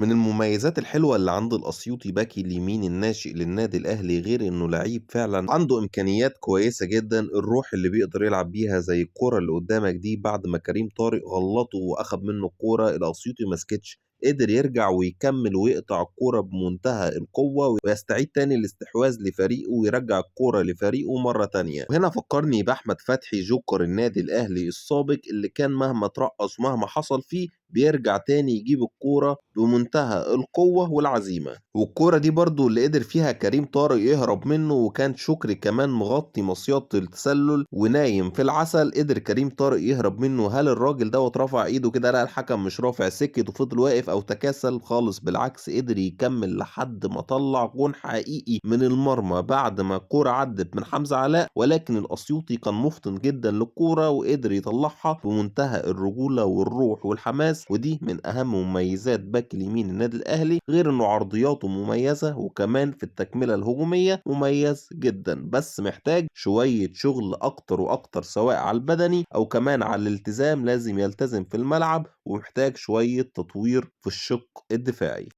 من المميزات الحلوة اللي عند الأسيوطي باكي اليمين الناشئ للنادي الأهلي غير إنه لعيب فعلا عنده إمكانيات كويسة جدا، الروح اللي بيقدر يلعب بيها زي الكورة اللي قدامك دي بعد ما كريم طارق غلطه وأخد منه الكورة الأسيوطي مسكتش، قدر يرجع ويكمل ويقطع الكورة بمنتهى القوة ويستعيد تاني الاستحواذ لفريقه ويرجع الكورة لفريقه مرة تانية. وهنا فكرني بأحمد فتحي جوكر النادي الأهلي السابق اللي كان مهما ترقص ومهما حصل فيه بيرجع تاني يجيب الكورة بمنتهى القوة والعزيمة. والكورة دي برضو اللي قدر فيها كريم طارق يهرب منه، وكان شكري كمان مغطي مصيدة التسلل ونايم في العسل، قدر كريم طارق يهرب منه. هل الراجل دوت رفع ايده كده؟ لا، الحكم مش رافع سكت وفضل واقف او تكاسل خالص، بالعكس قدر يكمل لحد ما طلع جون حقيقي من المرمى بعد ما الكورة عدت من حمزة علاء، ولكن الأسيوطي كان مفطن جدا للكورة وقدر يطلعها بمنتهى الرجولة والروح والحماس. ودي من أهم مميزات باك اليمين النادي الأهلي، غير إنه عرضياته مميزة وكمان في التكملة الهجومية مميز جدا، بس محتاج شوية شغل أكتر وأكتر سواء على البدني أو كمان على الالتزام، لازم يلتزم في الملعب، ومحتاج شوية تطوير في الشق الدفاعي.